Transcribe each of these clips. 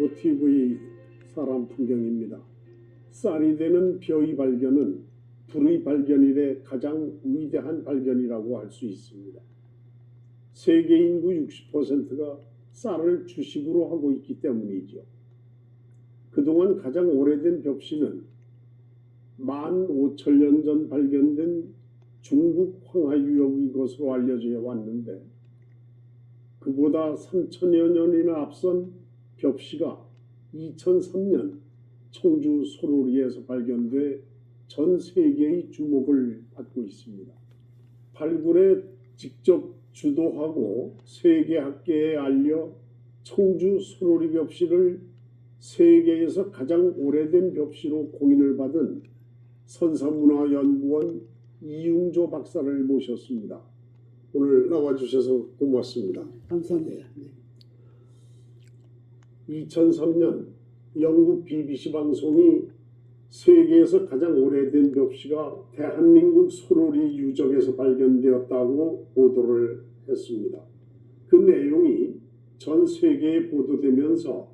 모티브의 사람 풍경입니다. 쌀이 되는 벼의 발견은 불의 발견 이래 가장 위대한 발견이라고 할 수 있습니다. 세계 인구 60%가 쌀을 주식으로 하고 있기 때문이죠. 그동안 가장 오래된 벽시는 15,000년 전 발견된 중국 황하유역의 것으로 알려져 왔는데 그보다 3,000여 년이나 앞선 벽시가 2003년 청주 소로리에서 발견돼 전 세계의 주목을 받고 있습니다. 발굴에 직접 주도하고 세계학계에 알려 청주 소로리 벽시를 세계에서 가장 오래된 벽시로 공인을 받은 선사문화연구원 이웅조 박사를 모셨습니다. 오늘 나와주셔서 고맙습니다. 감사합니다. 2003년 영국 BBC 방송이 세계에서 가장 오래된 벽시가 대한민국 소로리 유적에서 발견되었다고 보도를 했습니다. 그 내용이 전 세계에 보도되면서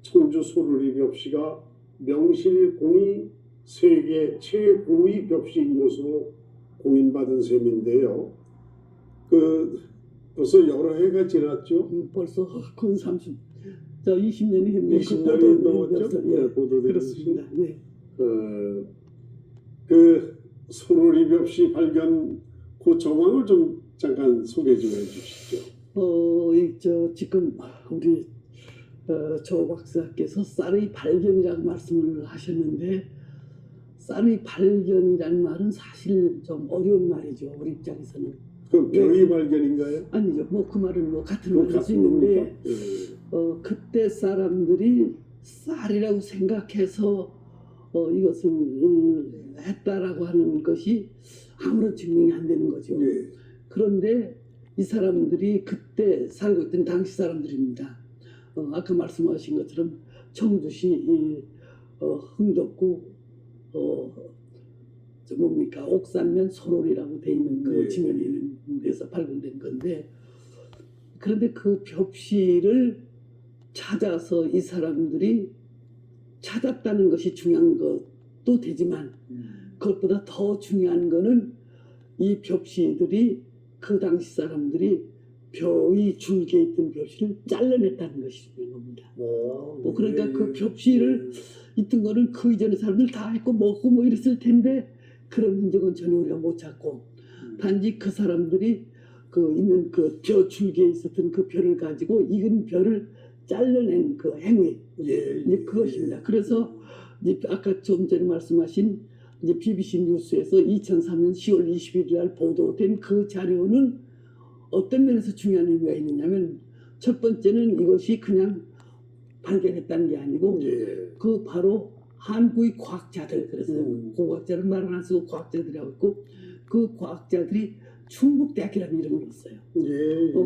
청주 소로리 벽시가 명실공히 세계 최고의 벽시인 것으로 공인받은 셈인데요. 벌써 여러 해가 지났죠? 벌써 건 20년이 했네요. 20년이 넘었죠? 네, 보도되면서. 그렇습니다. 네. 그 소로리 벽시 발견 그 정황을 좀 잠깐 소개 좀 해주시죠. 지금 우리 조 박사께서 쌀의 발견이라고 말씀을 하셨는데 쌀의 발견이라는 말은 사실 좀 어려운 말이죠. 우리 입장에서는. 그 벼의 발견인가요? 아니죠. 그 말은 같은 말일 수 있는데 그때 사람들이 쌀이라고 생각해서 이것을 했다라고 하는 것이 아무런 증명이 안 되는 거죠. 그런데 이 사람들이 그때 살고 있던 당시 사람들입니다. 아까 말씀하신 것처럼 청주시 흥덕구 옥산면 소로리라고 돼 있는 그 지면에 있는 데서 발견된 건데, 그런데 그 벽시를 찾아서 이 사람들이 찾았다는 것이 중요한 것도 되지만 그것보다 더 중요한 거는 이 벽시들이 그 당시 사람들이 벼의 줄기에 있던 벽시를 잘라냈다는 것이 중요한 겁니다. 그러니까 그 벽시를 있던 거는 그 이전에 사람들 다 했고 먹고 뭐 이랬을 텐데 그런 흔적은 전혀 우리가 못 찾고 단지 그 사람들이 있는 그 벼 줄기에 있었던 그 벼를 가지고 익은 벼를 잘라낸 그 행위, 이제 그것입니다. 그래서 이제 아까 좀 전에 말씀하신 이제 BBC 뉴스에서 2003년 10월 21일 날 보도된 그 자료는 어떤 면에서 중요한 의미가 있느냐면, 첫 번째는 이것이 그냥 발견했다는 게 아니고 그 바로 한국의 과학자들, 그래서 고고학자를 말은 안 쓰고 과학자들이라고 했고, 그 과학자들이 충북대학이라는 이름을 썼어요.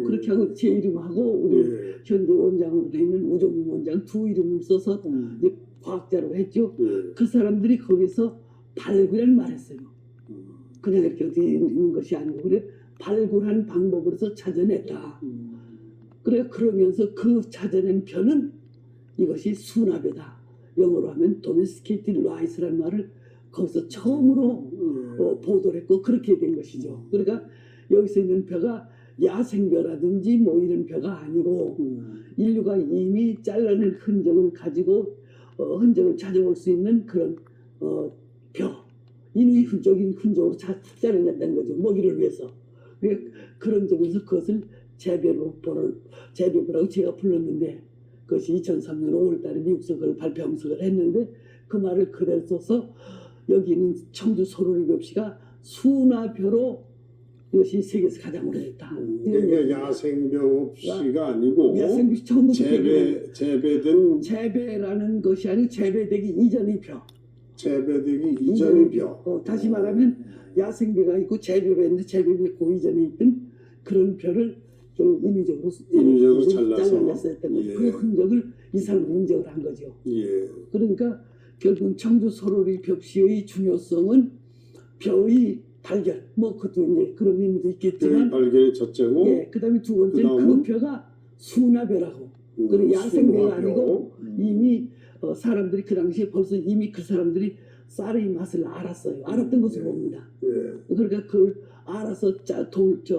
그렇게 하고 제 이름하고 우리 현재 원장으로 있는 우종민 원장 두 이름을 써서 이제 과학자라고 했죠. 그 사람들이 거기서 발굴을 말했어요. 그냥 이렇게 어디 있는 것이 아니고 그래 발굴한 방법으로서 찾아냈다. 그래 그러면서 그 찾아낸 벼는 이것이 수납에다, 영어로 하면 domesticated rice라는 말을 거기서 처음으로 보도를 했고 그렇게 된 것이죠. 그러니까 여기서 있는 벼가 야생벼라든지 뭐 이런 벼가 아니고 인류가 이미 잘라낸 흔적을 가지고 흔적을 찾아볼 수 있는 그런 벼, 인의 흔적으로 잘라낸다는 거죠. 먹이를 위해서. 그런 점에서 그것을 재배벼라고 제가 불렀는데, 그것이 2003년 5월달에 미국에서 그걸 발표하면서 그걸 했는데, 그 말을 그대로 써서 여기는 청주 소로리 벽시가 수납벼로 이것이 세계에서 가장 오래됐다. 그러니까 야생벼시가 아니고 야생벼시 처음부터 재배된, 재배라는 것이 아니고 재배되기 이전의 벼. 재배되기 이전의 벼. 다시 말하면 야생벼가 있고 재배가 있는데 재배가 그 이전에 있던 그런 벼를 좀 인위적으로 잘라냈었던 거죠. 그 흔적을 이 사람들이 인정을 한 거죠. 그러니까 결국 청주 소로리 벽시의 중요성은 벼의 발견, 뭐 그것도 이제 그런 의미도 있겠지만, 발견이 첫째고, 그다음에 두 번째는 그 벼가 수납벼라고. 그런 야생대가 숭화병. 아니고 이미 사람들이 그 당시에 벌써 이미 그 사람들이 쌀의 맛을 알았어요. 알았던 것으로 봅니다. 예. 그러니까 그걸 알아서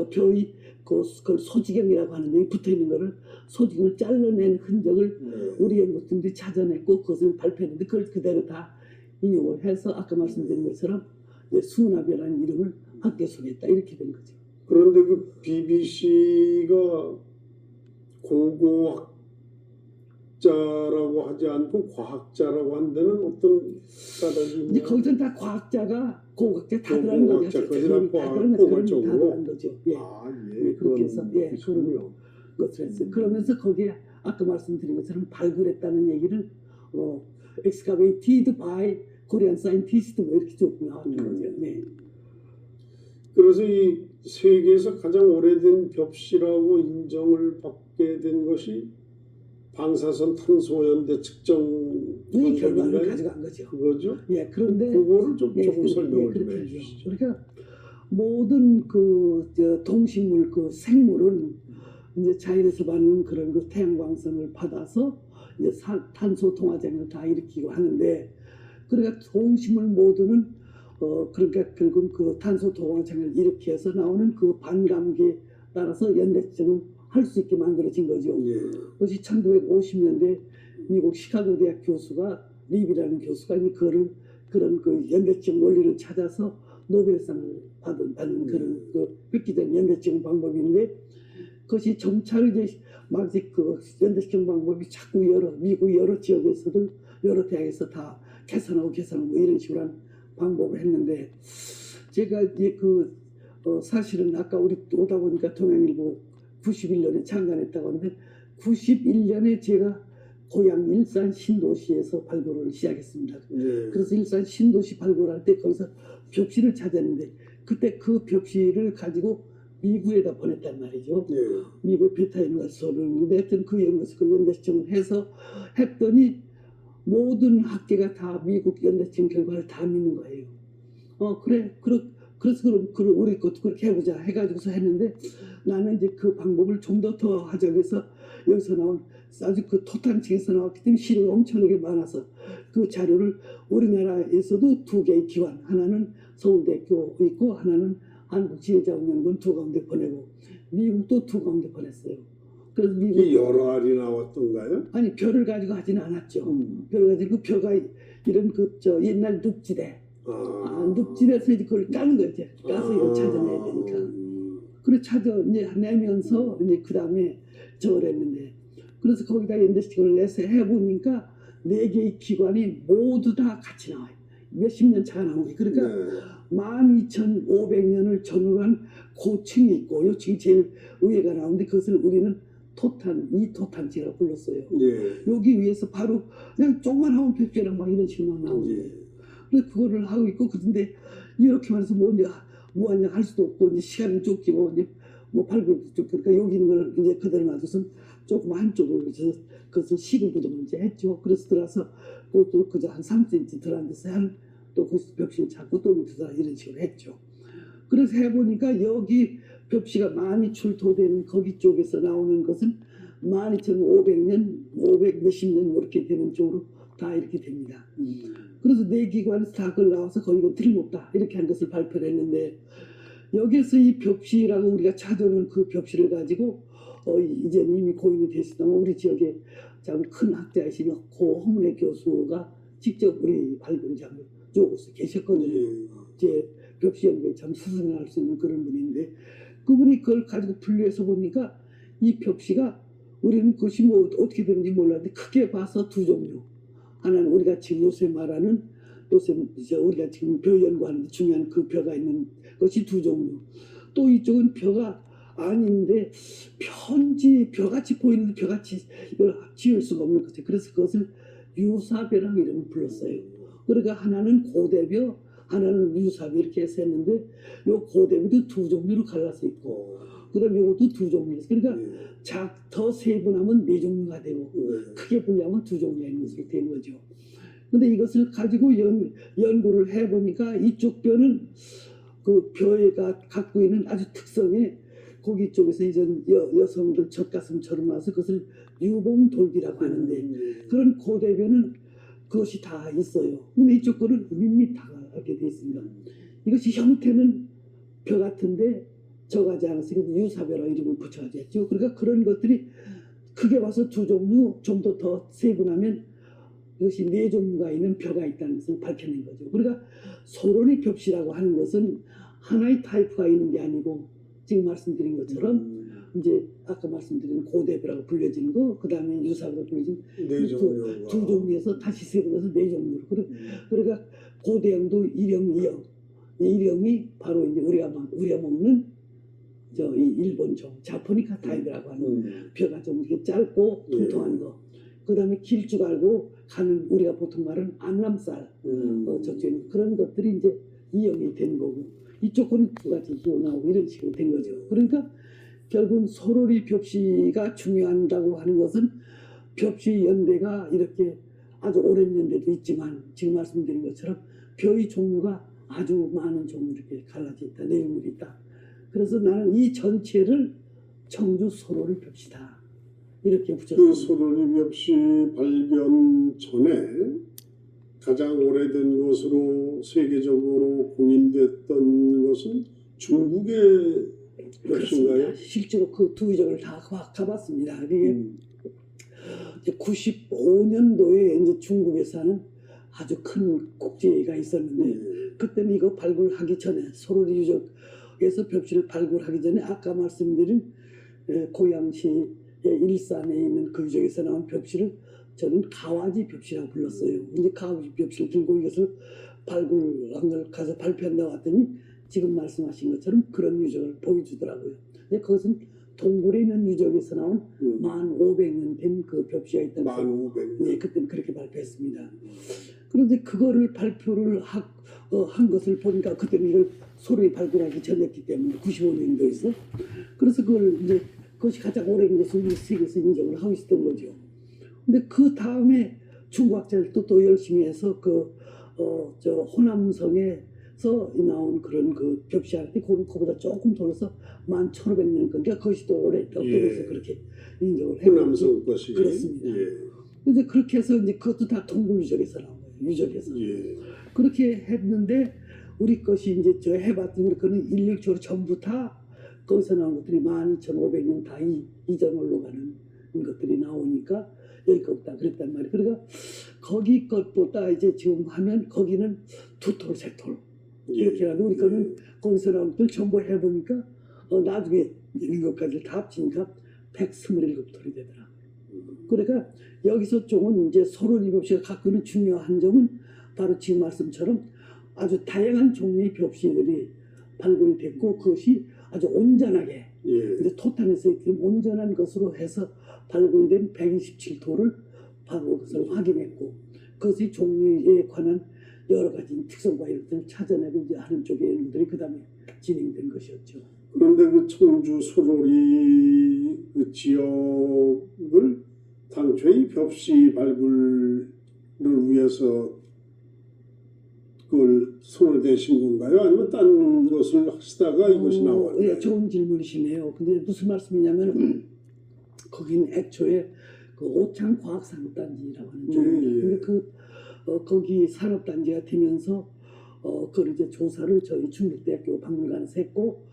벼의 그걸 소지경이라고 하는데 붙어 있는 거를 소지경을 잘라낸 흔적을 우리 연구팀들이 찾아냈고 그것을 발표했는데 그걸 그대로 다 인용을 해서 아까 말씀드린 것처럼 수문화벼라는 이름을 학계 소개했다 이렇게 된 거죠. 그런데 그 BBC가 고고학자라고 하지 않고 과학자라고 한 데는 어떤 까닭이 이제 거기서는 다 과학자가 고학자 다 들어간 거죠. 고고학자까지나 다 들어간 거죠. 다 과학적으로. 들어간 거죠. 예. 아, 예, 그렇게 해서 예, 그렇군요. 것을 했어요. 그러면서 거기에 아까 말씀드린 것처럼 발굴했다는 얘기를 excavated by Korean scientist 뭐 이렇게 좀 나왔던 거죠. 네. 그래서 이 세계에서 가장 오래된 벽시라고 인정을 받게 된 것이 방사선 탄소연대 측정 이 결과를 방법인가요? 가져간 거죠. 그거죠? 예, 그런데 그거를 좀 조금 설명을 좀 그렇게 하죠. 해주시죠. 그러니까 모든 동식물 생물은 이제 자연에서 받는 그런 태양광선을 받아서 이제 탄소 동화장을 다 일으키고 하는데 그러니까 동식물 모두는 그러니까 결국은 그 탄소 동화장을 일으켜서 나오는 그 반감기에 따라서 연대증을 할 수 있게 만들어진 거죠. 예. 그것이 1950년대 미국 시카고 대학 교수가 립이라는 교수가 그런 그 연대증 원리를 찾아서 노벨상을 받은 그런 그 획기적인 연대증 방법인데 그것이 점차 이제 막 이제 그 연대증 방법이 자꾸 미국 여러 지역에서도 여러 대학에서 다 개선하고 뭐 이런 식으로 한 방법을 했는데 제가 이제 사실은 아까 우리 오다 보니까 동양일보 91년에 창간했다고 하는데 91년에 제가 고향 일산 신도시에서 발굴을 시작했습니다. 예. 그래서 일산 신도시 발굴할 때 거기서 벽시를 찾았는데 그때 그 벽시를 가지고 미국에다 보냈단 말이죠. 예. 미국 베타 연구소를 했는데 하여튼 그 연구소 그 연대증을 해서 했더니 모든 학계가 다 미국 연대증 결과를 다 믿는 거예요. 그래서 그럼 우리 것도 그렇게 해보자 해가지고서 했는데 나는 이제 그 방법을 좀 더 하자고 해서 여기서 나온 아주 그 토탄층에서 나왔기 때문에 시료가 엄청나게 많아서 그 자료를 우리나라에서도 두 개의 기관 하나는 서울대학교 있고 하나는 한국지리자원연구원 두 가운데 보내고 미국도 두 가운데 보냈어요. 그래서 이게 여러 알이 나왔던가요? 아니 별을 가지고 하지는 않았죠. 별을 가지고 벼가 이런 옛날 늪지대 늪지대에서 이제 그걸 까는 거죠. 까서 이걸 찾아내야 되니까. 그래 찾아내면서 이제 그 다음에 저걸 했는데 그래서 거기다 연대식을 내서 해보니까 네 개의 기관이 모두 다 같이 나와요. 몇십 년 차가 나온 게 그러니까 12,500년을 전후로 한 고층이 있고 요층이 제일 위에가 나오는데 그것을 우리는 이토탄지라고 불렀어요. 예. 여기 위에서 바로 그냥 조금만 하면 벽지랑 막 이런 식으로 나오는 거예요. 그래서 그거를 하고 있고 그런데 이렇게만 해서 뭐 이제 무한량 할 수도 없고 이제 시간은 쫓기고 이제 뭐 발굴도 쫓기고 그러니까 여기 있는 걸 이제 그대로 놔둬서 조금 한쪽으로 해서 그것을 시금부동을 이제 했죠. 그래서 들어서 그것도 그저 한 3cm 들어간 데서 또 거기서 벽실 찾고 또 밑에서 이런 식으로 했죠. 그래서 해보니까 여기 벽시가 많이 출토되는 거기 쪽에서 나오는 것은 12,500년, 500 몇십 년 이렇게 되는 쪽으로 다 이렇게 됩니다. 그래서 네 기관에서 다 그걸 나와서 거기가 틀림없다 이렇게 한 것을 발표를 했는데 여기에서 이 벽시라고 우리가 찾아오는 그 벽시를 가지고 이제 이미 고인이 되시던 우리 지역에 참 큰 학자이신 고홍래 교수가 직접 우리 발굴장을 쪽에서 계셨거든요. 제 벽시 연구에 참 스승을 할 수 있는 그런 분인데 그분이 그걸 가지고 분류해서 보니까 이 벽시가 우리는 그것이 뭐 어떻게 되는지 몰랐는데 크게 봐서 두 종류. 하나는 우리가 지금 요새 말하는 우리가 지금 벼 연구하는데 중요한 그 벼가 있는 것이 두 종류. 또 이쪽은 벼가 아닌데 벼같이 보이는데 벼같이 이걸 지을 수가 없는 거죠. 그래서 그것을 유사벼라고 이름을 불렀어요. 그러니까 하나는 고대벼, 하나는 유사벼 이렇게 해서 했는데 요 고대벼도 두 종류로 갈라서 있고 그다음에 이것도 두 종류에서 그러니까 더 세분하면 네 종류가 되고 크게 분리하면 두 종류가 있는 것으로 된 거죠. 근데 이것을 가지고 연구를 해보니까 이쪽 벼는 그 벼가 갖고 있는 아주 특성의 거기 쪽에서 이제 여성들 젖가슴처럼 나와서 그것을 유봉돌기라고 하는데 그런 고대변은 그것이 다 있어요. 근데 이쪽 거는 밋밋하게 돼 있습니다. 이것이 형태는 벼 같은데 져가지 않았으니까 유사벼라 이름을 붙여가지고 했죠. 그러니까 그런 것들이 크게 봐서 두 종류 좀 더 세분하면 이것이 네 종류가 있는 벼가 있다는 것을 밝혀낸 거죠. 그러니까 소론의 벽시라고 하는 것은 하나의 타입가 있는 게 아니고 지금 말씀드린 것처럼 이제 아까 말씀드린 고대벼라고 불려진 거, 그 다음에 유사벼라고 불려진 네 종류가 두 종류에서 다시 세분해서 네 종류로. 그러니까 고대형도 일형, 이형. 이 일형이 바로 이제 우리가 먹는 이 일본종 자포니카 타입이라고 하는 벼가 좀 이렇게 짧고 통통한 거. 그 다음에 길쭉 알고 가는 우리가 보통 말하는 안남살 저쪽에 그런 것들이 이제 이형이 된 거고, 이쪽 거는 두 가지 기호 나오고 이런 식으로 된 거죠. 그러니까 결국은 소로리 벽시가 중요하다고 하는 것은 벽시 연대가 이렇게 아주 오랜 연대도 있지만 지금 말씀드린 것처럼 벼의 종류가 아주 많은 종류 이렇게 갈라져 있다, 내용물이 있다. 그래서 나는 이 전체를 청주 소로리 벽시다 이렇게 붙였습니다. 그 소로리 벽시 발견 전에 가장 오래된 것으로 세계적으로 공인됐던 것은 중국의 벽시인가요? 실제로 그 두 위적을 다 가봤습니다. 이게 95년도에 이제 중국에서 하는 아주 큰 국제회의가 있었는데 그때는 이거 발굴하기 전에 소로리 유적에서 벽시를 발굴하기 전에 아까 말씀드린 고양시 일산에 있는 그 유적에서 나온 벽시를 저는 가와지 벽시라고 불렀어요. 근데 가와지 벽시를 들고 이것을 발굴한 걸 가서 발표한다고 했더니 지금 말씀하신 것처럼 그런 유적을 보여주더라고요. 근데 그것은 동굴에 있는 유적에서 나온 1500년 된 그 벽시가 있다는 1500년. 네, 그때는 그렇게 발표했습니다. 그런데 그거를 발표를 한 것을 보니까 그때는 이걸 소로리 발굴하기 전이었기 때문에 95년도에서 그래서 그걸 이제 그것이 가장 오래된 것을 우리 세계에서 인정을 하고 있었던 거죠. 근데 그 다음에 중국학자들도 또 열심히 해서 저 호남성에서 나온 그런 그 벽시한테 그보다 조금 돌아서 1500년 그러니까 그것이 또 오래됐다고 그래서 그렇게 인정을 해요. 호남성 것이 그렇습니다. 근데 그렇게 해서 이제 그것도 다 동굴 유적에서 나온 거예요. 유적에서. 그렇게 했는데 우리 것이 이제 저 해봤더니 우리 거는 일률적으로 전부 다 거기서 나온 것들이 12500년 다 이전으로 가는 것들이 나오니까 여기가 없다 그랬단 말이에요. 그러니까 거기 것보다 이제 지금 하면 거기는 두톨 세톨 이렇게 해가지고 우리 거는 거기서 나온 것들 전부 해보니까 나중에 이런 것까지 다 합치니까 127톨이 되더라. 그러니까 여기서 조금 이제 소로리 벽시가 갖고 있는 중요한 점은 바로 지금 말씀처럼 아주 다양한 종류의 벽시들이 발굴이 됐고 그것이 아주 온전하게 이제 토탄에서 온전한 것으로 해서 발굴된 127톨을 바로 그것을 확인했고 그것의 종류에 관한 여러 가지 특성과 이런 것들을 찾아내고 이제 하는 쪽에 이런 것들이 그 다음에 진행된 것이었죠. 그런데 그 청주 소로리 그 지역을 당초에 이 벽시 발굴을 위해서 그걸 손을 대신 건가요? 아니면 딴 것을 하시다가 이것이 나왔나요? 예, 좋은 질문이시네요. 근데 무슨 말씀이냐면 거긴 애초에 그 오창 과학산업단지라고 하는 쪽입니다. 근데 거기 산업단지가 되면서 그걸 이제 조사를 저희 충북대학교 박물관에서 했고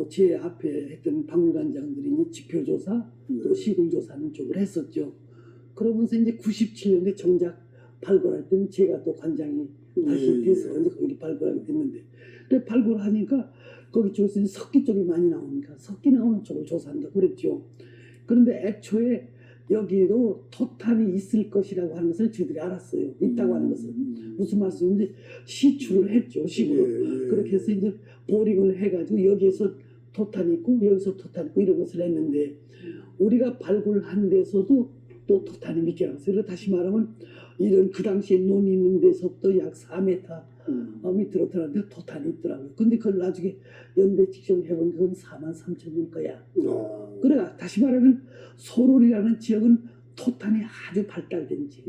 제 앞에 했던 박물관장들이 이제 지표조사 또 시굴조사하는 쪽을 했었죠. 그러면서 이제 97년에 정작 발굴할 때는 제가 또 관장이 다시 돼서 이제 거기를 발굴하게 됐는데 근데 발굴하니까 거기 쪽에서 이제 석기 쪽이 많이 나오니까 석기 나오는 쪽을 조사한다고 그랬죠. 그런데 애초에 여기에도 토탄이 있을 것이라고 하는 것을 저희들이 알았어요. 있다고 하는 것을. 무슨 말씀인지 시추를 했죠. 식으로. 그렇게 해서 이제 보링을 해가지고 여기에서 토탄이 있고 여기서 토탄이 있고 이런 것을 했는데 우리가 발굴한 데서도 또 토탄이 믿게 나왔어요. 그래서 다시 말하면 이런 그 당시에 논이 있는 데서부터 약 4m 밑으로 들어갔는데 토탄이 있더라고요. 근데 그걸 나중에 연대 측정해보니까 그건 43,000년 거야. 그러니까 다시 말하면 소롤이라는 지역은 토탄이 아주 발달된 지역.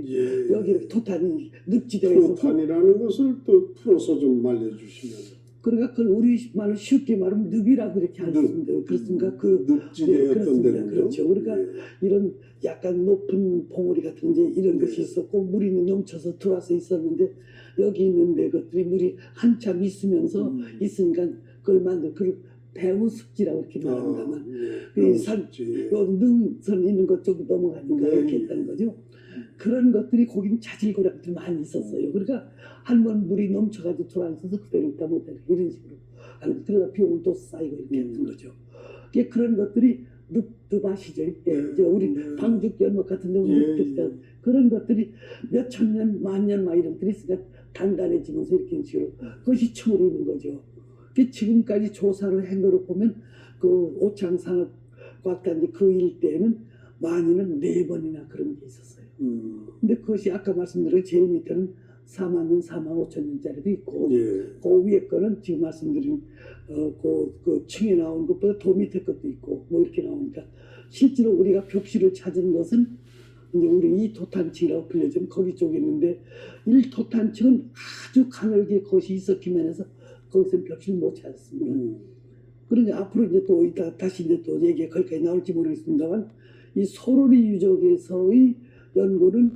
여기 이렇게 토탄이 늪지대에서 토탄이라는 것을 또 풀어서 좀 알려주시면. 그러니까 그걸 우리 말로 쉽게 말하면 늪이라고 이렇게 하셨습니다. 그렇습니까? 그 늪지대였던 그렇습니다. 데는 그렇죠. 그러니까 이런 약간 높은 봉우리 같은 이제 이런 것이 있었고 물이 넘쳐서 들어와서 있었는데 여기 있는 데 것들이 물이 한참 있으면서 있으니까 그걸 만들 그 배우습지라고 이렇게 말한다만 요 능선 있는 것 쪽 넘어가니까 이렇게 했다는 거죠. 그런 것들이 거기는 자질구레들이 많이 있었어요. 그러니까 한 번 물이 넘쳐가지고 들어와 있어서 그대로 있다 못해 이런 식으로 그러다 비 오면 또 쌓이고 이렇게 했던 거죠. 그런 것들이 늪아시죠. 우리 방죽 연못 같은 경우는 그런 것들이 몇 천 년, 만 년 막 이런 것들이 있으니까 단단해지면서 이렇게 식으로 그것이 층으로 있는 거죠. 지금까지 조사를 한 거로 보면 그 오창산업과학단지 그 일대에는 많이는 4번이나 그런 게 있었어요. 근데 그것이 아까 말씀드린 제일 밑에는 4만 년, 4만 5천 년짜리도 있고 그 위에 거는 지금 말씀드린 그 층에 나온 것보다 더 밑에 것도 있고 뭐 이렇게 나오니까 실제로 우리가 벽시를 찾은 것은 이제 우리 이 토탄층이라고 불려지는 거기 쪽에 있는데 1토탄층은 아주 가늘게 것이 있었기만 해서 거기서 벽시를 못 찾았습니다. 그러니까 앞으로 이제 또 이따 다시 이제 또 얘기가 거기까지 나올지 모르겠습니다만 이 소로리 유적에서의 연구는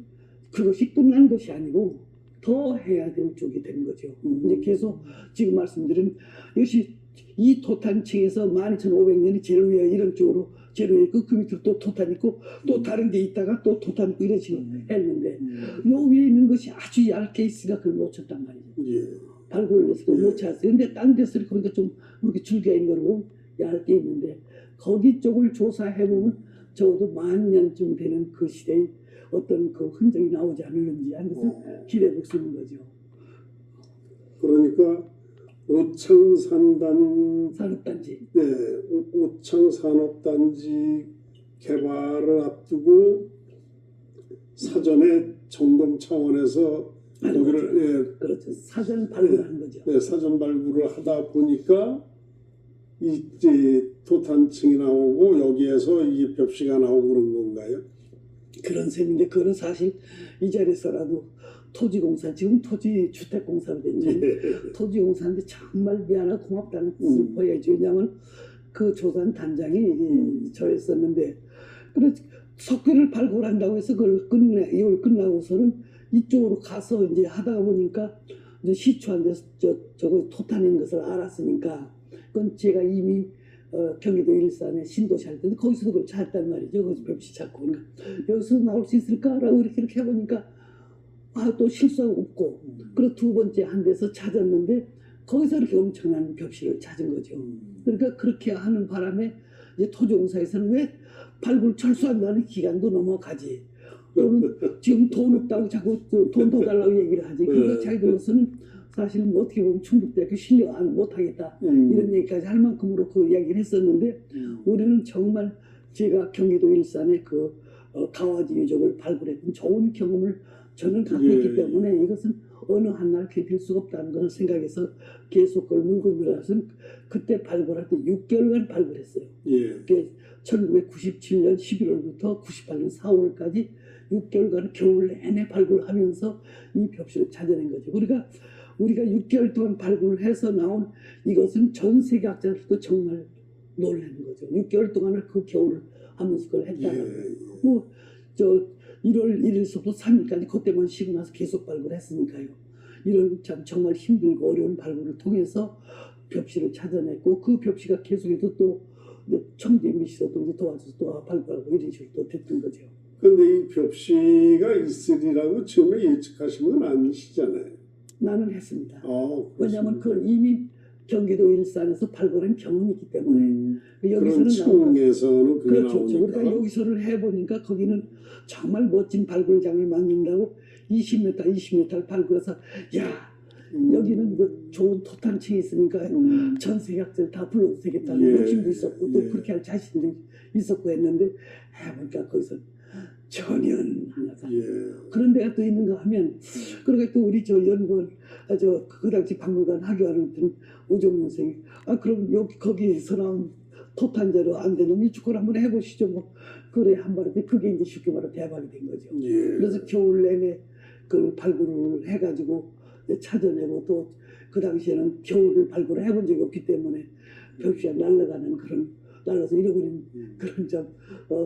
그것이 끝난 것이 아니고 더 해야 될 쪽이 된 거죠. 이제 계속 지금 말씀드린 이것이 이 토탄층에서 12,500년이 제일 위에 이런 쪽으로 제일 위에 그 밑으로 또 토탄 있고 또 다른 데 있다가 또 토탄 있고 이런 식으로 했는데 요 위에 있는 것이 아주 얇게 있으니까 그걸 놓쳤단 말이죠. 발굴을 해서 못 찾았어요. 근데 딴 데서 이렇게 보니까 좀 이렇게 줄기가 있는 거로 얇게 있는데 거기 쪽을 조사해보면 적어도 10,000년쯤 되는 그 시대에 어떤 그 흔적이 나오지 않을는지 하는 것을 기대해 볼 수 있는 거죠. 그러니까 오창산단 산업단지. 네, 오창산업단지 개발을 앞두고 사전에 점검 차원에서 거기를 그렇죠. 사전 발굴한 거죠. 네, 사전 발굴을 하다 보니까 이제 토탄층이 나오고 여기에서 이 벽시가 나오고 그런 건가요? 그런 셈인데 그거는 사실 이 자리에서라도 토지공사 지금 토지주택공사로 됐죠. 토지공사인데 정말 미안하고 고맙다는 뜻을 보여야죠. 왜냐하면 그 조산 단장이 저였었는데 그래 석회를 발굴한다고 해서 그걸 이걸 끝나고서는 이쪽으로 가서 이제 하다가 보니까 이제 시초한데서 저거 토탄인 것을 알았으니까 그건 제가 이미 경기도 일산에 신도시 할 때인데 거기서도 그걸 찾았단 말이죠. 거기서 벽시 찾고 그러니까 여기서 나올 수 있을까라고 이렇게 해보니까 또 실수하고 없고 그리고 두 번째 한 데서 찾았는데 거기서 이렇게 엄청난 벽시를 찾은 거죠. 그러니까 그렇게 하는 바람에 이제 토지공사에서는 왜 발굴 철수한다는 기간도 넘어가지 또는 지금 돈 없다고 자꾸 돈 더 달라고 얘기를 하지. 그러니까 자기들로서는 사실 뭐 어떻게 보면 충북대학교 실력 안 못하겠다 이런 얘기까지 할 만큼으로 그 이야기를 했었는데 우리는 정말 제가 경기도 일산에 그 가와지 유적을 발굴했던 좋은 경험을 저는 갖고 있기 때문에 이것은 어느 한날 괴필 수가 없다는 것을 생각해서 계속 그걸 물고 들어가서 그때 발굴할 때 6개월간 발굴했어요. 1997년 11월부터 98년 4월까지 6개월간 겨울 내내 발굴하면서 이 벽시를 찾아낸 거죠. 우리가 6개월 동안 발굴을 해서 나온 이것은 전 세계 학자들도 정말 놀라는 거죠. 6개월 동안을 그 겨울을 하면서 그걸 했다는 뭐 1월 1일서부터 3일까지 그때만 쉬고 나서 계속 발굴했으니까요. 이런 참 정말 힘들고 어려운 발굴을 통해서 벽시를 찾아냈고 그 벽시가 계속해서 또 청지미시도 또 도와줘서 또 발굴하고 이런 식으로 또 됐던 거죠. 그런데 이 벽시가 있으리라고 처음에 예측하신 건 아니시잖아요. 나는 했습니다. 왜냐하면 그건 이미 경기도 일산에서 발굴한 경험이 있기 때문에 그런 층에서는 그게 그렇죠. 나오니까. 그러니까 여기서를 해보니까 거기는 정말 멋진 발굴장을 만든다고 20m를 발굴해서 여기는 그 좋은 토탄층이 있으니까 전 세계 학자들 다 불러도 되겠다는 욕심도 있었고 또 그렇게 할 자신도 있었고 했는데 해보니까 거기서 전혀 그런 데가 또 있는가 하면 그러니까 또 우리 연구원 그 당시 박물관 학교하는 오종윤 선생이 그럼 여기 거기서 나온 토탄제로 안 되는 이축을 한번 해보시죠. 뭐 그래 한 번 했는데 그게 이제 쉽게 말해 대박이 된 거죠. 그래서 겨울 내내 그 발굴을 해가지고 찾아내고 또 그 당시에는 겨울을 발굴을 해본 적이 없기 때문에 벽시가 날아가는 그런 날아서 잃어버린 그런 좀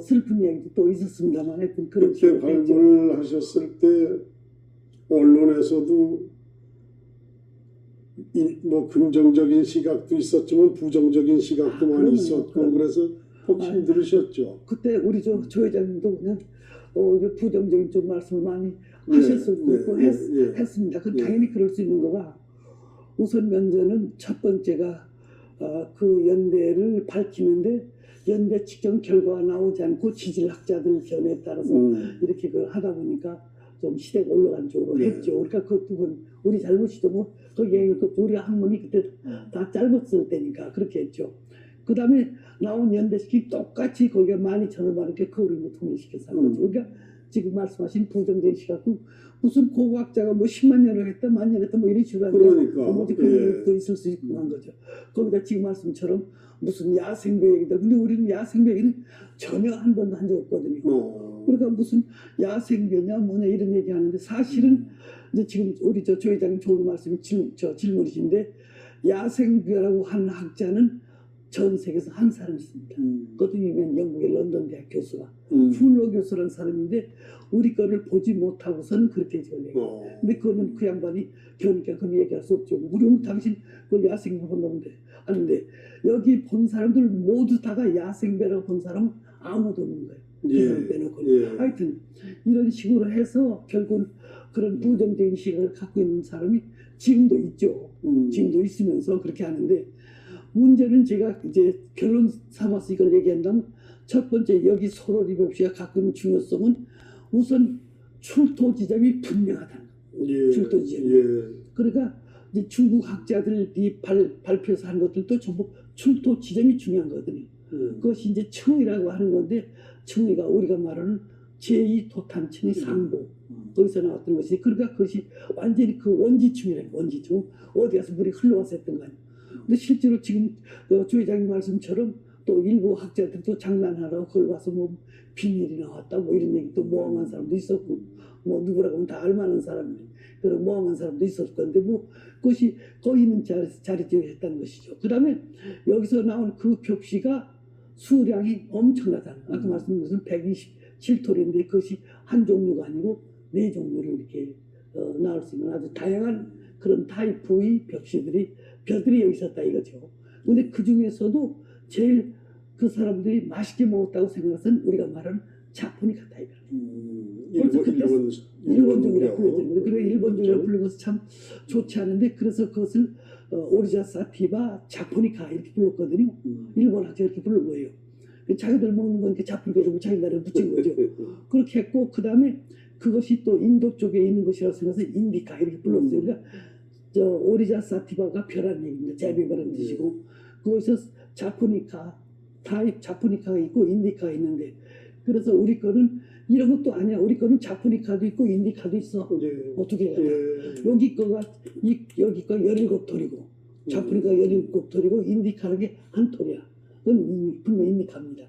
슬픈 이야기도 또 있었습니다만 하여튼 그런 그때 식으로 됐죠. 발굴하셨을 때 언론에서도 뭐 긍정적인 시각도 있었지만 부정적인 시각도 많이 그럼요. 있었고 그래서 혹 힘들으셨죠. 그때 우리 조 회장님도 그냥 이제 부정적인 좀 말씀을 많이 네, 하셨을 수도 네, 있고 네, 했습니다. 그 네. 당연히 그럴 수 있는 거가 우선 먼저는 첫 번째가 그 연대를 밝히는데 연대 측정 결과가 나오지 않고 지질학자들 견해에 따라서 이렇게 그걸 하다 보니까 좀 시대가 올라간 쪽으로 네. 했죠. 그러니까 그건 우리 잘못이죠. 뭐 거기에 우리가 학문이 그때 다 짧았을 때니까 그렇게 했죠. 그 다음에 나온 연대식이 똑같이 거기가 12,000원 받을게 그걸 뭐 통일시켜서 한 거죠. 그러니까 지금 말씀하신 부정적인 시각도 무슨 고고학자가 뭐 10만 년을 했다, 만 년 했다 뭐 이런 식으로 하니까 그러니까, 뭐 그런 예. 것도 있을 수 있고 한 거죠. 거기다 지금 말씀처럼 무슨 야생배 얘기다. 근데 우리는 야생배 얘기는 전혀 한 번도 한 적 없거든요. 그러니까 무슨 야생배냐 뭐냐 이런 얘기 하는데 사실은 이제 지금 우리 조 회장님 좋은 말씀이 질문이신데 야생배라고 하는 학자는 전 세계에서 한 사람 있습니다. 그것도 유명한 영국의 런던 대학 교수가 풀로 교수라는 사람인데 우리 거를 보지 못하고서는 그렇게 지어내요. 근데 그거는 그 양반이 그러니까 그건 얘기할 수 없죠. 우리는 당신 그걸 야생배 본다는데 하는데 여기 본 사람들 모두 다가 야생배라고 본 사람은 아무도 없는 거예요. 그 사람 빼놓고는. 하여튼 이런 식으로 해서 결국 그런 부정적인 시각을 갖고 있는 사람이 지금도 있죠. 지금도 있으면서 그렇게 하는데 문제는 제가 이제 결론 삼아서 이걸 얘기한다면 첫 번째 여기 소로리 법시가 갖고 있는 중요성은 우선 출토 지점이 분명하다는 거예요. 출토 지점이. 그러니까 이제 중국 학자들이 발표해서 한 것들도 전부 출토 지점이 중요한 거거든요. 그것이 이제 청이라고 하는 건데 청이가 우리가 말하는 제2 토탄청의 상도 거기서 나왔던 것이 그러니까 그것이 완전히 그 원지층이라는 원지층 어디 가서 물이 흘러와서 했던 거 아니에요. 근데 실제로 지금 조 회장님 말씀처럼 또 일부 학자들도 장난하라고 그걸 봐서 뭐 비밀이 나왔다 뭐 이런 얘기 또 모함한 사람도 있었고 뭐 누구라고 하면 다 알만한 사람인데 그런 모함한 사람도 있었을 건데 뭐 그것이 거기 있는 자리지어 했다는 것이죠. 그 다음에 여기서 나온 그 벽시가 수량이 엄청나다는 아까 말씀드린 것은 127톨인데 그것이 한 종류가 아니고 4종류를 이렇게 나올 수 있는 아주 다양한 그런 타입의 벽들이 여기 있었다 이거죠. 근데 그 중에서도 제일 그 사람들이 맛있게 먹었다고 생각해서는 우리가 말하는 자포니카 타입이라고. 일본종이라고 불러지는 거예요. 그리고 일본종이라고 부르는 것은 참 좋지 않은데 그래서 그것을 오리자 사티바 자포니카 이렇게 불렀거든요. 일본 학자가 이렇게 부른 거예요. 자기들 먹는 건 자포니카로 자기 나라에 붙인 거죠. 그렇게 했고 그 다음에 그것이 또 인도 쪽에 있는 것이라고 생각해서 인디카 이렇게 불렀어요. 그러니까 오리자 사티바가 별한 얘기입니다. 제비별한 뜻이고 그것에서 자포니카 타입 자포니카가 있고 인디카가 있는데 그래서 우리 거는 이런 것도 아니야. 우리 거는 자포니카도 있고 인디카도 있어. 어떻게 해야 돼? 여기 거가 여기 거 17톨이고 자포니카가 17톨이고 인디카라는 게 한 톨이야. 그건 분명 인디카입니다.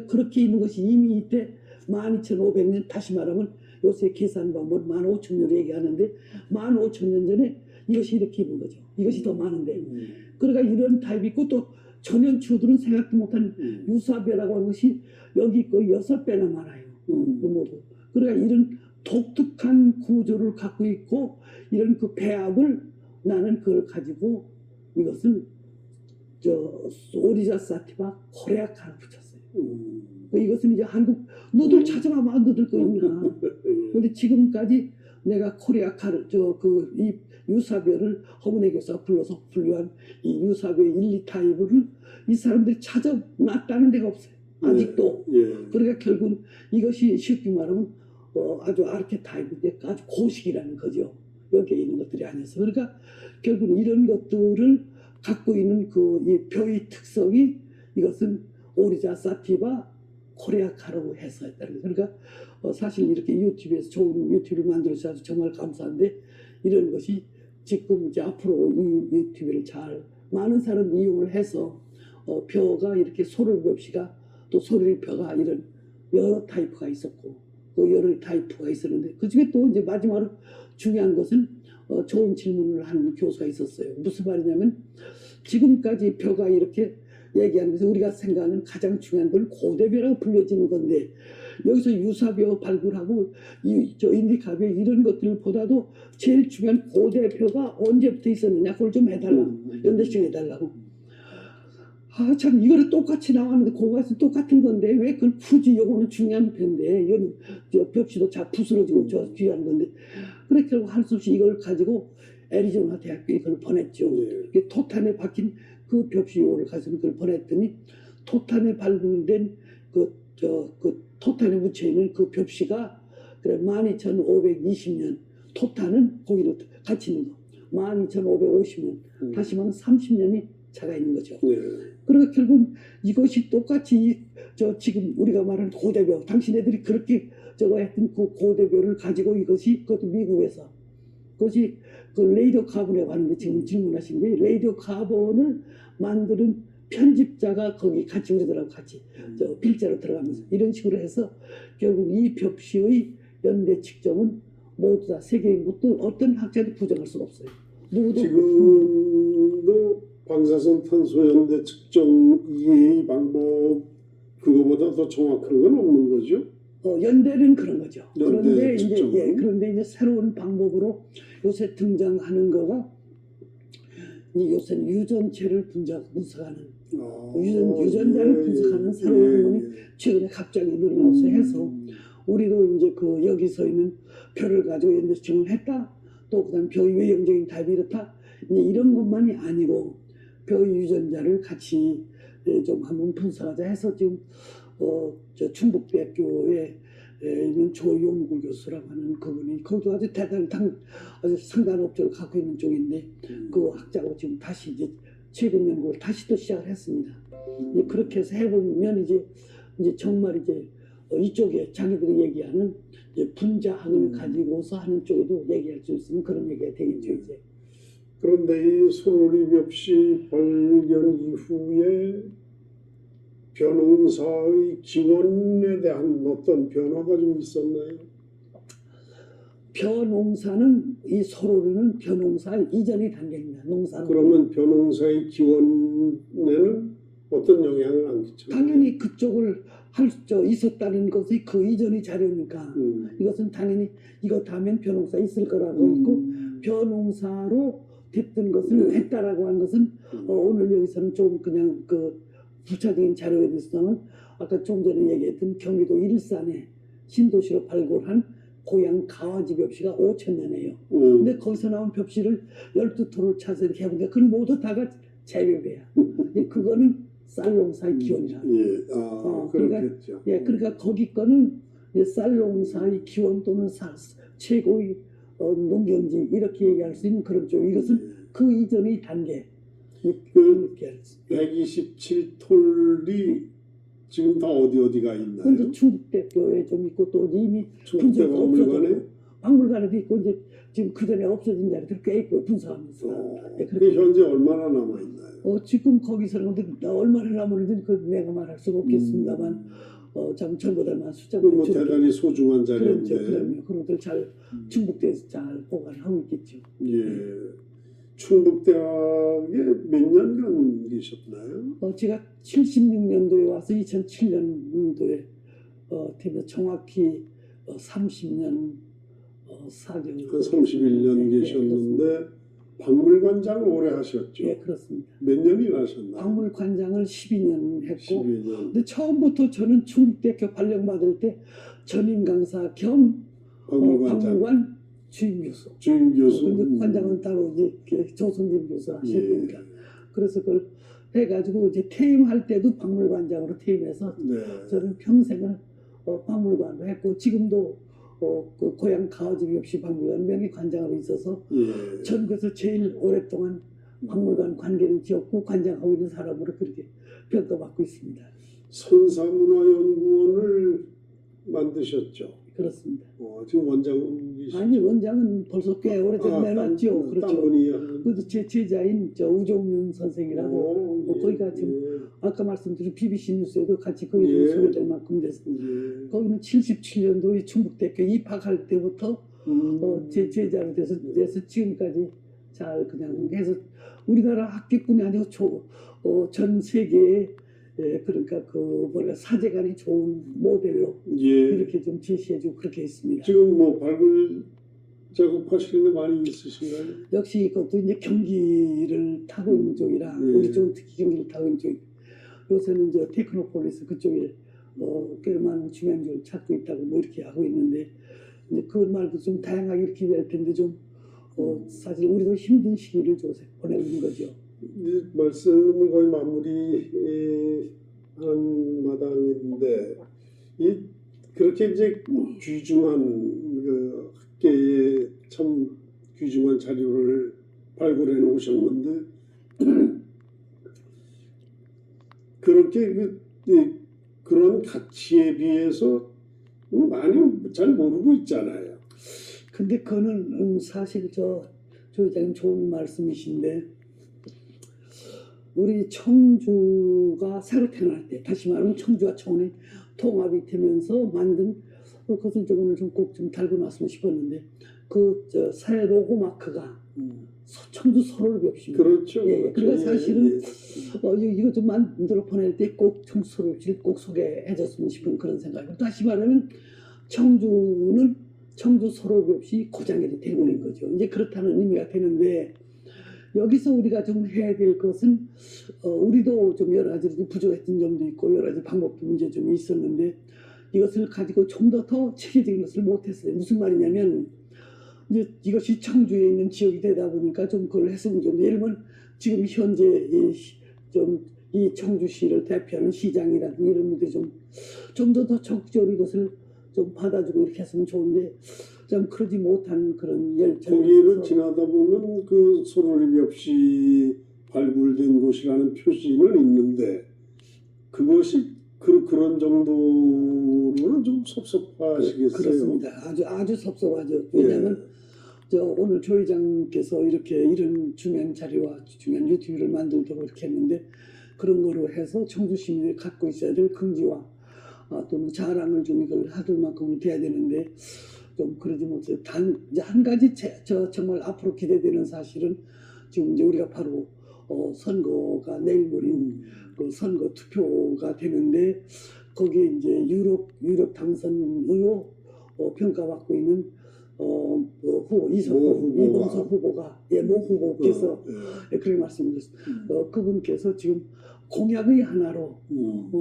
그렇게 있는 것이 이미 이때 12,500년 다시 말하면 요새 계산 방법 15,000년 얘기하는데 15,000년 전에 이것이 이렇게 있는 거죠. 이것이 더 많은데 그러니까 이런 타입이 있고 또 천연추들은 생각도 못한 유사배라고 하는 것이 여기 거 6배나 많아요. 모두. 그러니까 이런 독특한 구조를 갖고 있고 이런 그 배합을 나는 그걸 가지고 이것을 오리자 사티바 코레아카를 붙였어요. 이것은 이제 한국 너들 찾아가면 너들 거 있냐. 근데 지금까지 내가 코레아카를 이 유사별을 허문의 교사가 불러서 분류한 이 유사별 1, 2타입을 이 사람들이 찾아놨다는 데가 없어요. 아직도. 그러니까 결국 이것이 쉽게 말하면 아주 아르케타입인데 아주 고식이라는 거죠. 여기에 있는 것들이 아니어서. 그러니까 결국 이런 것들을 갖고 있는 이 벼의 특성이 이것은 오리자 사티바 코레아카라고 해서 했다는 거예요. 그러니까 사실 이렇게 유튜브에서 좋은 유튜브를 만들어주셔서 정말 감사한데 이런 것이 지금 이제 앞으로 이 유튜브를 잘 많은 사람 이용을 해서 벼가 이렇게 소를법시가 또 소를벼가 이런 여러 타입가 있었고 또 여러 타입가 있었는데 그 중에 또 이제 마지막으로 중요한 것은 좋은 질문을 한 교수가 있었어요. 무슨 말이냐면 지금까지 벼가 이렇게 얘기하는 것은 우리가 생각하는 가장 중요한 걸 고대벼라고 불려지는 건데 여기서 유사벼 발굴하고 저 인디카벼 이런 것들보다도 제일 중요한 고대벼가 언제부터 있었느냐 그걸 좀 해달라고 연대식 해달라고. 아 참 이거를 똑같이 나왔는데 고가에서 똑같은 건데 왜 그걸 굳이 요거는 중요한 편인데 이건 저 벽시도 자 부스러지고 저 귀한 건데 그렇게 결국 할 수 없이 이걸 가지고 애리조나 대학교에 그걸 보냈죠. 이게 토탄에 박힌 그 벽시호를 가지고 그걸 보냈더니 토탄에 발굴된 그 토탄에 묻혀 있는 그 벽시가 그래 12,520년 토탄은 거기로 같이 있는 거 12,550년 다시 말하면 30년이 차가 있는 거죠. 그러니까 결국 이것이 똑같이 저 지금 우리가 말하는 고대벼 당신네들이 그렇게 저거 했던 그 고대벼를 가지고 이것이 그것도 미국에서 그것이 그 레이디오 카본이라고 하는데 지금 질문하신 게 레이디오 카본을 만드는 편집자가 거기 같이 우리들하고 같이 저 필자로 들어가면서 이런 식으로 해서 결국 이 벽시의 연대 측정은 모두 다 세계인 것도 어떤 학자도 부정할 수가 없어요. 누구도 지금도 방사선 탄소 연대 측정 이해의 방법 그거보다 더 정확한 건 없는 거죠? 연대는 그런 거죠. 그런데 이제 측정은? 그런데 이제 새로운 방법으로 요새 등장하는 거가 이 요새는 유전체를 분석하는 유전자를 분석하는 새로운 학문이 최근에 갑자기 늘어나서 해서 우리도 이제 그 여기서 있는 표를 가지고 연대 측정을 했다. 또 그다음 벼의 외형적인 답이 이렇다. 이제 이런 것만이 아니고 벼의 유전자를 같이 좀 한번 분석하자 해서 지금 저 충북대학교에 있는 조용구 교수라고 하는 그분이 거기도 아주 대단한 아주 상당한 업적을 갖고 있는 쪽인데 그 학자하고 지금 다시 이제 최근 연구를 다시 또 시작을 했습니다. 이제 그렇게 해서 해보면 이제 정말 이제 이쪽에 자기들이 얘기하는 이제 분자학을 가지고서 하는 쪽에도 얘기할 수 있으면 그런 얘기가 되겠죠 이제. 그런데 이 소로리 벽시 발견 이후에 벼농사의 기원에 대한 어떤 변화가 좀 있었나요? 벼농사는 이 소로리는 벼농사 이전의 단계입니다. 농사는 그러면 벼농사의 기원에는 어떤 영향을 안 끼쳤나요? 당연히 그쪽을 할 수 있었다는 것이 그 이전의 자료니까 이것은 당연히 이것 하면 벼농사 있을 거라고 있고 벼농사로 됐던 것을 했다라고 하는 것은 오늘 여기서는 좀 그냥 그 부차적인 자료에 대해서는 아까 좀 전에 얘기했던 경기도 일산에 신도시로 발굴한 고향 가와지 벽시가 5,000년이에요. 근데 거기서 나온 벽시를 12토를 차서 이렇게 해보니까 그건 모두 다가 재배배야. 그거는 쌀농사의 기원이라. 그렇겠죠. 그러니까 거기 거는 쌀농사의 기원 또는 최고의 농경지 이렇게 얘기할 수 있는 그런 쪽. 이것은 그 이전의 단계. 그 127톨이 지금 다 어디가 있나요? 근데 충북대교에 좀 있고 또 이미 충북대 박물관에? 박물관에도 있고 이제 지금 그 전에 없어진 자리들 꽤 있고 분석하면서. 그 현재 얼마나 남아 있나요? 지금 거기서는 근데 얼마나 남았는지 그 내가 말할 수가 없겠습니다만 참 전보다만 숫자가 뭐 대단히 소중한 자리인데. 그럼요. 그런 것들 잘 충북대에서 잘 보관하고 있겠죠. 충북대학에 몇 년간 계셨나요? 제가 76년도에 와서 2007년도에 정확히 30년 4개월. 한 31년 계셨는데 박물관장을 오래 하셨죠? 예, 그렇습니다. 몇 년이나 하셨나요? 박물관장을 12년 했고 12년. 근데 처음부터 저는 충북대학교 발령받을 때 전임 강사 겸 박물관 주임 교수. 근데 관장은 따로 이제 조성진 교수 하실 겁니다. 그래서 그걸 해가지고 이제 퇴임할 때도 박물관장으로 퇴임해서 저는 평생을 박물관을 했고 지금도 그 고향 가와지 없이 박물관 명예관장으로 있어서 저는 그래서 제일 오랫동안 박물관 관계를 지었고 관장하고 있는 사람으로 그렇게 평가받고 있습니다. 선사문화연구원을 만드셨죠? 그렇습니다. 지금 원장이시죠? 아니 원장은 벌써 꽤 오래전에 내놨죠. 그렇죠. 그래도 제 제자인 우종윤 선생이라고 거기가 지금 아까 말씀드린 BBC 뉴스에도 같이 거기 소개될 만큼 됐습니다. 거기는 77년도에 충북대학교 입학할 때부터 제 제자로 돼서 지금까지 잘 그냥 해서 우리나라 학교뿐이 아니고 전 세계에 그러니까 그 뭐랄까 사제간이 좋은 모델로 예. 이렇게 좀 제시해주고 그렇게 했습니다. 지금 뭐 발굴 작업하시는 게 많이 있으신가요? 역시 이것도 이제 경기를 타고 있는 쪽이라 예. 우리 쪽은 특히 경기를 타고 있는 쪽. 요새는 이제 테크노폴리스 그쪽에 꽤 많은 중요한 걸 찾고 있다고 뭐 이렇게 하고 있는데 이제 그 말도 좀 다양하게 이렇게 될 텐데 좀 사실 우리도 힘든 시기를 요새 보내고 있는 거죠. 이제 말씀을 거의 마무리하는 마당인데 그렇게 이제 귀중한 그 학계에 참 귀중한 자료를 발굴해 놓으셨는데 그렇게 그런 가치에 비해서 많이 잘 모르고 있잖아요. 근데 그거는 사실 조 회장님 좋은 말씀이신데 우리 청주가 새로 태어날 때 다시 말하면 청주와 청원이 통합이 되면서 만든 그것을 좀 오늘 좀 꼭 좀 달고 놨으면 싶었는데 새 로고 마크가 청주 서로를 벽시입니다. 그렇죠. 예, 그러니까 사실은 예. 이거 좀 만들어 보낼 때 꼭 청주 서로를 꼭 소개해줬으면 싶은 그런 생각이고 다시 말하면 청주는 청주 서로를 없이 고장이 되는 거죠. 이제 그렇다는 의미가 되는데 여기서 우리가 좀 해야 될 것은 우리도 좀 여러 가지 부족했던 점도 있고 여러 가지 방법도 문제 좀 있었는데 이것을 가지고 좀 더 체계적인 것을 못했어요. 무슨 말이냐면 이제 이것이 청주에 있는 지역이 되다 보니까 좀 그걸 했으면 좋은데 예를 들면 지금 현재 이 청주시를 대표하는 시장이라든지 이런 분들이 좀 더 적극적으로 이것을 좀 받아주고 이렇게 했으면 좋은데 좀 그러지 못한 그런 열정이 거기를 있어서 지나다 보면 그 소로림이 없이 발굴된 곳이라는 표시는 있는데 그것이 그런 정도로는 좀 섭섭하시겠어요. 그렇습니다. 아주 섭섭하죠. 왜냐하면 오늘 조 회장께서 이렇게 이런 중요한 자료와 중요한 유튜브를 만들도록 이렇게 했는데 그런 거로 해서 청주 시민들이 갖고 있어야 될 긍지와 또는 자랑을 좀 이걸 하들 만큼은 돼야 되는데 좀 그러지 못해요. 이제 한 가지 정말 앞으로 기대되는 사실은 지금 이제 우리가 바로 선거가 내일 모레 그 선거 투표가 되는데 거기에 이제 유력 당선으로 평가받고 있는 후보 이범석 후보가 모 후보께서 그렇게 말씀드렸습니다. 그분께서 지금 공약의 하나로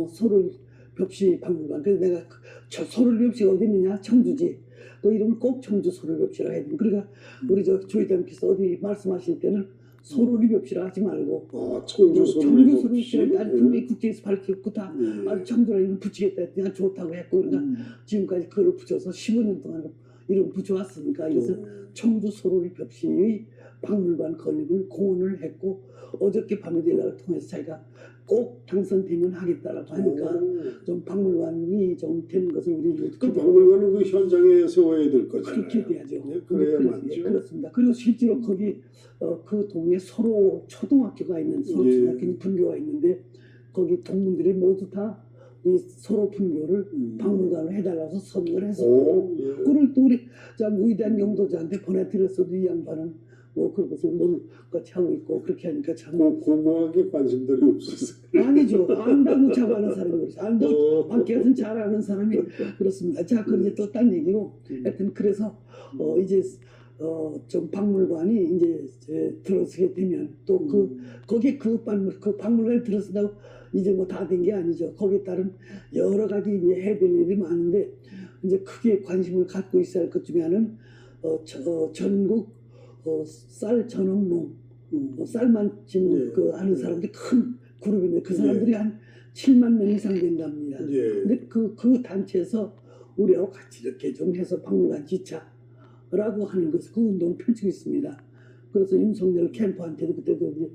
소를 벽시 박물관 그래서 내가 소를 벽시가 어디 있느냐 청주지 그 이름을 꼭 청주 소를 벽시라 해야 돼. 그러니까 우리 조 회장께서 어디 말씀하실 때는 소를 벽시라 하지 말고 청주 소를 벽시라 아니 분명히 국제에서 밝혔고 다 청주라는 이름 붙이겠다 했더니 좋다고 했고 그러니까 지금까지 그걸 붙여서 15년 동안 이름 붙여왔으니까 이것을 청주 소를 벽시의 박물관 건립을 공언을 했고 어저께 밤에 연락을 통해서 자기가 꼭 당선되면 하겠다라고 하니까 좀 박물관이 좀 되는 것을 우리 그 박물관은 그 현장에 세워야 될 거잖아요. 그렇게 돼야죠. 네, 그래야 맞죠. 그렇습니다. 그리고 실제로 거기 그 동네 서로 초등학교가 있는 서로 초등학교 분교가 있는데 거기 동문들이 모두 다 이 서로 분교를 박물관으로 해달라서 선거를 했었고 그걸 또 우리 참 위대한 영도자한테 보내드렸어도 이 양반은 뭐 그런 것을 같이 하고 있고 그렇게 하니까 참 고고하게 관심들이 없었어요. 아니죠. 안다고 자고하는 사람이 그렇죠. 안다고 밖에서는 잘 아는 사람이 그렇습니다. 자, 그건 이제 또 딴 얘기고 하여튼 그래서 이제 좀 박물관이 이제 들어서게 되면 또 거기에 그 박물관에 들어선다고 이제 뭐 다 된 게 아니죠. 거기에 따른 여러 가지 이제 해야 될 일이 많은데 이제 크게 관심을 갖고 있어야 할 것 중에 하나는 전국 쌀 전업농 쌀만 짓는 하는 사람들이 큰 그룹인데 그 사람들이 한 7만 명 이상 된답니다. 근데 그 단체에서 우리하고 같이 이렇게 좀 해서 박물관 지차라고 하는 것을 그 운동을 펼치고 있습니다. 그래서 윤석열 캠프한테도 그때도 이제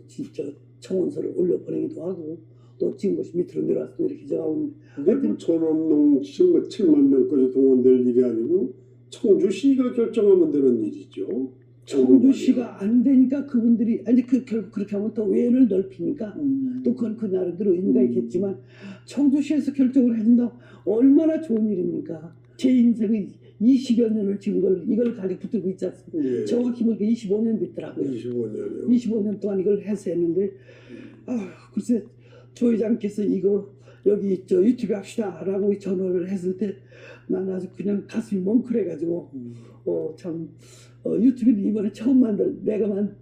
진짜 청원서를 올려보내기도 하고 또 지금 것이 밑으로 내려와서 또 이렇게 적어오는 근데 뭐 전업농 7만 명까지 동원될 일이 아니고 청주시가 결정하면 되는 일이죠. 청주시가 안 되니까 그분들이 아니 결국 그렇게 하면 또 외연을 넓히니까 또 그건 그 나름대로 의미가 있겠지만 청주시에서 결정을 해준다 얼마나 좋은 일입니까? 제 인생의 20여 년을 지금 이걸 가지고 붙들고 있지 않습니까? 예. 정확히 보니까 25년 됐더라고요. 25년이요. 25년 동안 이걸 해서 했는데, 글쎄, 조 회장께서 이거 여기 유튜브 합시다라고 전화를 했을 때 나는 아주 그냥 가슴이 멍클해가지고, 참, 유튜브는 이번에 처음 내가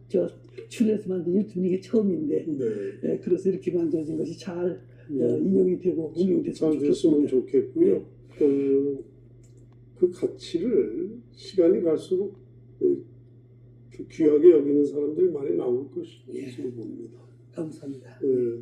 출연해서 만든 유튜브는 이게 처음인데, 네. 예, 그래서 이렇게 만들어진 것이 잘 네. 인용이 되고 운용됐으면 잘 됐으면 좋겠습니다. 좋겠고요. 그 가치를 시간이 갈수록 귀하게 여기는 사람들이 많이 나올 것으로 봅니다. 감사합니다. 예.